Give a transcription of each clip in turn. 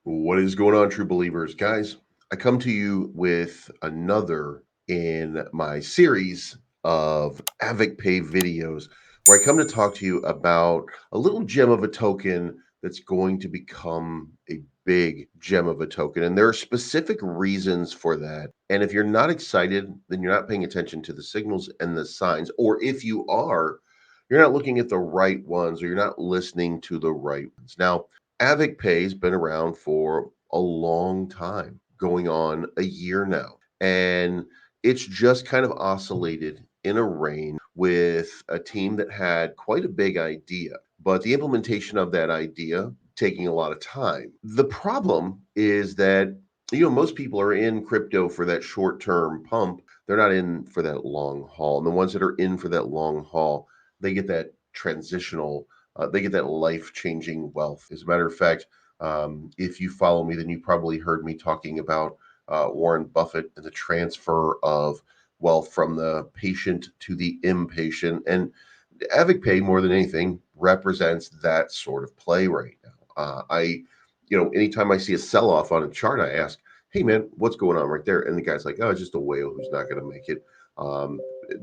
What is going on, true believers? Guys, I come to you with another in my series of AvicPay videos where I come to talk to you about a little gem of a token that's going to become a big gem of a token. And there are specific reasons for that. And if you're not excited, then you're not paying attention to the signals and the signs. Or if you are, you're not looking at the right ones or you're not listening to the right ones. Now, AvicPay has been around for a long time, going on a year now. And it's just kind of oscillated in a range with a team that had quite a big idea, but the implementation of that idea taking a lot of time. The problem is that most people are in crypto for that short-term pump. They're not in for that long haul. And the ones that are in for that long haul, they get that transitional they get that life-changing wealth. As a matter of fact, if you follow me, then you probably heard me talking about Warren Buffett and the transfer of wealth from the patient to the impatient. And AvicPay, more than anything, represents that sort of play right now. Anytime I see a sell-off on a chart, I ask, "Hey, man, what's going on right there?" And the guy's like, "Oh, it's just a whale who's not going to make it."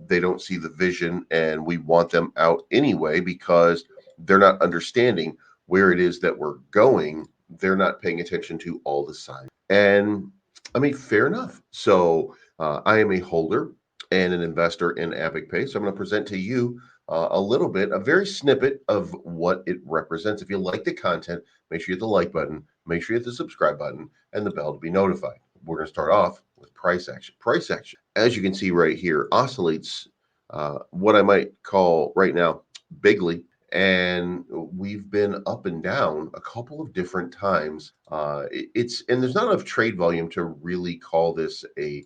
They don't see the vision, and we want them out anyway because they're not understanding where it is that we're going. They're not paying attention to all the signs. And I mean, fair enough. So I am a holder and an investor in AvicPay. So I'm going to present to you a very snippet of what it represents. If you like the content, make sure you hit the like button, make sure you hit the subscribe button and the bell to be notified. We're going to start off with price action. Price action, as you can see right here, oscillates what I might call right now bigly. And we've been up and down a couple of different times. And there's not enough trade volume to really call this a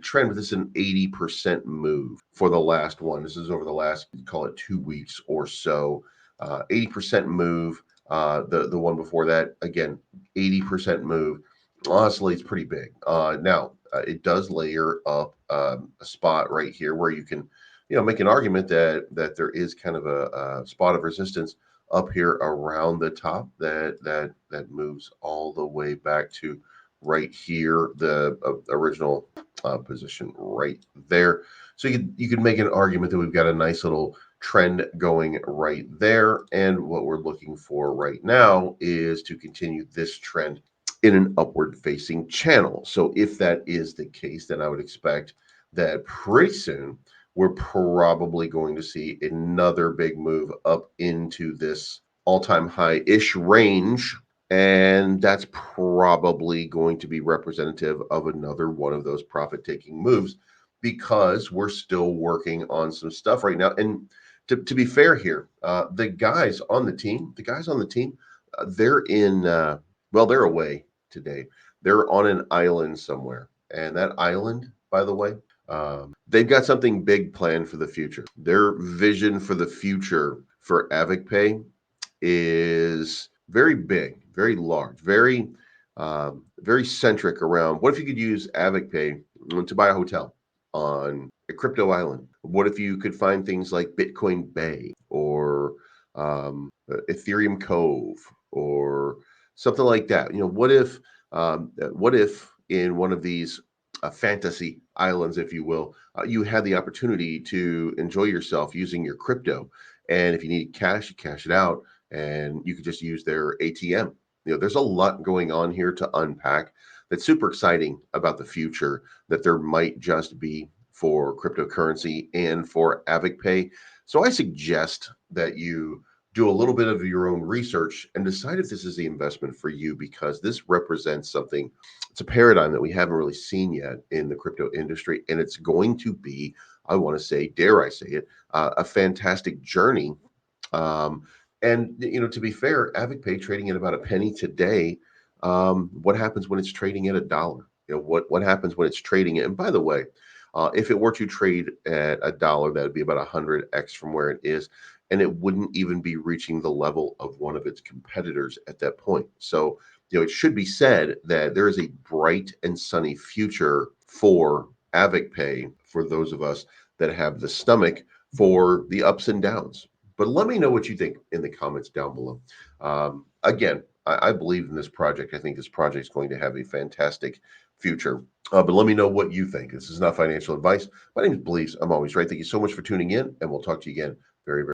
trend, but this is an 80% move for the last one. This is over the last, call it 2 weeks or so. 80% move. The one before that, again, 80% move. Oscillates pretty big. Now, it does layer up a spot right here where you can make an argument that there is kind of a spot of resistance up here around the top that moves all the way back to right here, the original position right there. So you could make an argument that we've got a nice little trend going right there, and what we're looking for right now is to continue this trend in an upward facing channel. So if that is the case, then I would expect that pretty soon we're probably going to see another big move up into this all-time high-ish range. And that's probably going to be representative of another one of those profit-taking moves because we're still working on some stuff right now. And to be fair here, the guys on the team, they're they're away today. They're on an island somewhere. And that island, by the way, they've got something big planned for the future. Their vision for the future for AvicPay is very big, very large, very centric around what if you could use AvicPay to buy a hotel on a crypto island? What if you could find things like Bitcoin Bay or Ethereum Cove or something like that? What if in one of these fantasy islands, if you will, you had the opportunity to enjoy yourself using your crypto. And if you need cash, you cash it out and you could just use their ATM. There's a lot going on here to unpack that's super exciting about the future that there might just be for cryptocurrency and for AvicPay. So I suggest that you do a little bit of your own research and decide if this is the investment for you, because this represents something. It's a paradigm that we haven't really seen yet in the crypto industry, and it's going to be, I want to say, dare I say it, a fantastic journey. And to be fair, AvicPay trading at about a penny today. What happens when it's trading at $1? What happens when it's trading it? And by the way, if it were to trade at $1, that would be about 100x from where it is, and it wouldn't even be reaching the level of one of its competitors at that point. So, it should be said that there is a bright and sunny future for AvicPay for those of us that have the stomach for the ups and downs. But let me know what you think in the comments down below. Again, I believe in this project. I think this project is going to have a fantastic future. But let me know what you think. This is not financial advice. My name is Beliefs. I'm always right. Thank you so much for tuning in, and we'll talk to you again very, very